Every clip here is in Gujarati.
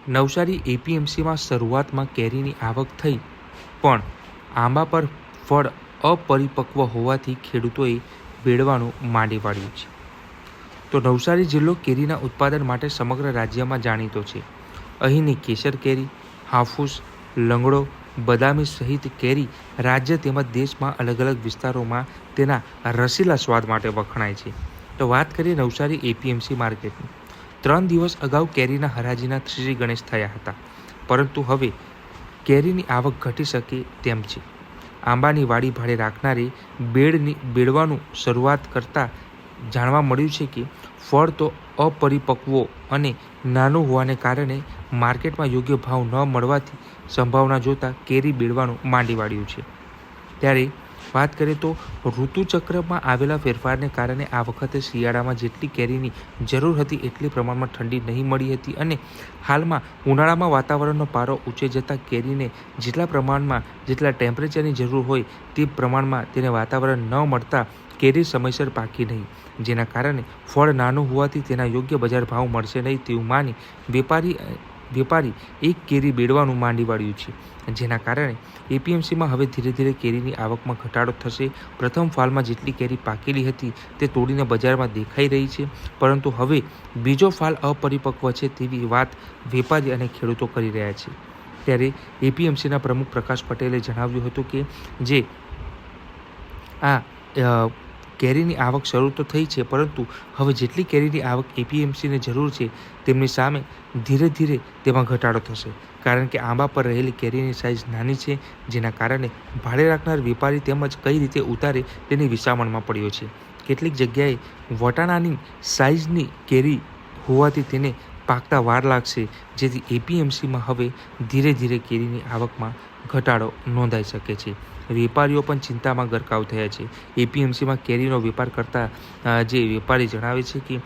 નવસારી એપીએમસીમાં શરૂઆતમાં કેરીની આવક થઈ, પણ આંબા પર ફળ અપરિપક્વ હોવાથી ખેડૂતોએ બેડવાનું માંડી પાડ્યું છે. તો નવસારી જિલ્લો કેરીના ઉત્પાદન માટે સમગ્ર રાજ્યમાં જાણીતો છે. અહીંની કેસર કેરી, હાફૂસ, લંગડો, બદામી સહિત કેરી રાજ્ય તેમજ દેશમાં અલગ અલગ વિસ્તારોમાં તેના રસીલા સ્વાદ માટે વખણાય છે. તો વાત કરીએ નવસારી એપીએમસી માર્કેટની. 3 દિવસ અગાઉ કેરીના હરાજીના શ્રી ગણેશ થયા હતા, પરંતુ હવે કેરીની આવક ઘટી શકે તેમ છે. આંબાની વાડી ભાડે રાખનારે બેડવાનું શરૂઆત કરતાં જાણવા મળ્યું છે કે ફળ તો અપરિપક્વો અને નાનું હોવાને કારણે માર્કેટમાં યોગ્ય ભાવ ન મળવાથી સંભાવના જોતા કેરી બેડવાનું માંડી વાળ્યું છે. ત્યારે વાત કરીએ તો ઋતુચક્રમાં આવેલા ફેરફારને કારણે આ વખતે શિયાળામાં જેટલી કેરીની જરૂર હતી એટલી પ્રમાણમાં ઠંડી નહીં મળી હતી અને હાલમાં ઉનાળામાં વાતાવરણનો પારો ઊંચે જતાં કેરીને જેટલા ટેમ્પરેચરની જરૂર હોય તે પ્રમાણમાં તેને વાતાવરણ ન મળતા કેરી સમયસર પાકી નહીં, જેના કારણે ફળ નાનું હોવાથી તેના યોગ્ય બજાર ભાવ મળશે નહીં તેવું માની વેપારી એક કેરી બેડવાનું માંડી વાળ્યું છે, જેના કારણે એપીએમસીમાં હવે ધીરે ધીરે કેરીની આવકમાં ઘટાડો થશે. પ્રથમ ફાલમાં જેટલી કેરી પાકેલી હતી તે તોડીને બજારમાં દેખાઈ રહી છે, પરંતુ હવે બીજો ફાલ અપરિપક્વ છે તેવી વાત વેપારી અને ખેડૂતો કરી રહ્યા છે. ત્યારે એપીએમસીના પ્રમુખ પ્રકાશ પટેલે જણાવ્યું હતું કે જે આ કેરીની આવક શરૂ તો થઈ છે, પરંતુ હવે જેટલી કેરીની આવક એપીએમસીને જરૂર છે તેમની સામે ધીરે ધીરે તેમાં ઘટાડો થશે, કારણ કે આંબા પર રહેલી કેરીની સાઇઝ નાની છે, જેના કારણે ભાડે રાખનાર વેપારી તેમજ કઈ રીતે ઉતારે તેની વિસામણમાં પડ્યો છે. કેટલીક જગ્યાએ વટાણાની સાઇઝની કેરી હોવાથી તેને પાકતા વાર લાગશે, જેથી એપીએમસીમાં હવે ધીરે ધીરે કેરીની આવકમાં ઘટાડો નોંધાઈ શકે છે. વેપારીઓ પણ ચિંતામાં ગરકાવ થયા છે. એપીએમસીમાં કેરીનો વેપાર કરતા જે વેપારી જણાવે છે કે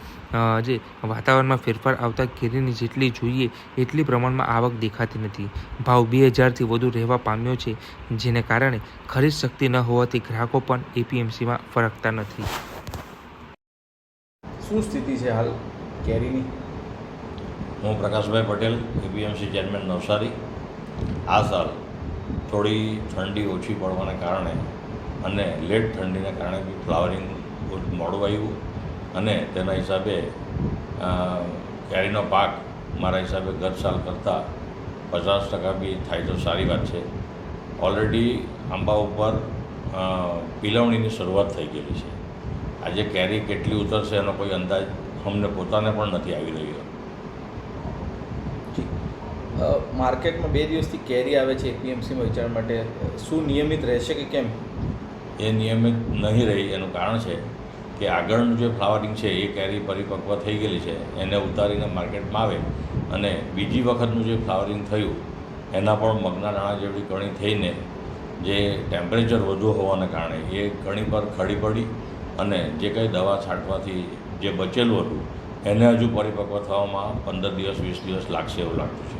જે વાતાવરણમાં ફેરફાર આવતા કેરીની જેટલી જોઈએ એટલી પ્રમાણમાં આવક દેખાતી નથી. ભાવ 2000થી વધુ રહેવા પામ્યો છે, જેને કારણે ખરીદ શક્તિ ન હોવાથી ગ્રાહકો પણ એપીએમસીમાં ફરકતા નથી. શું સ્થિતિ છે હાલ કેરીની? હું પ્રકાશભાઈ પટેલ, એપીએમસી ચેરમેન નવસારી. આ સાલ થોડી ઠંડી ઓછી પડવાને કારણે અને લેટ ઠંડીને કારણે બી ફ્લાવરિંગ મોડું આવ્યું અને તેના હિસાબે કેરીનો પાક મારા હિસાબે ગત સાલ કરતાં 50% બી થાય તો સારી વાત છે. ઓલરેડી આંબા ઉપર પીલવણીની શરૂઆત થઈ ગયેલી છે. આજે કેરી કેટલી ઉતરશે એનો કોઈ અંદાજ અમને પોતાને પણ નથી આવી રહ્યો. માર્કેટમાં 2 દિવસથી કેરી આવે છે એપીએમસીમાં વેચાણ માટે, શું નિયમિત રહેશે કે કેમ? એ નિયમિત નહીં રહી. એનું કારણ છે કે આગળનું જે ફ્લાવરિંગ છે એ કેરી પરિપક્વ થઈ ગયેલી છે, એને ઉતારીને માર્કેટમાં આવે અને બીજી વખતનું જે ફ્લાવરિંગ થયું એના પણ મગના દાણા જેવડી કણી થઈને જે ટેમ્પરેચર વધુ હોવાને કારણે એ કણી પર ખડી પડી અને જે કંઈ દવા છાંટવાથી જે બચેલું હતું એને હજુ પરિપક્વ થવામાં 15 દિવસ 20 દિવસ લાગશે એવું લાગતું છે.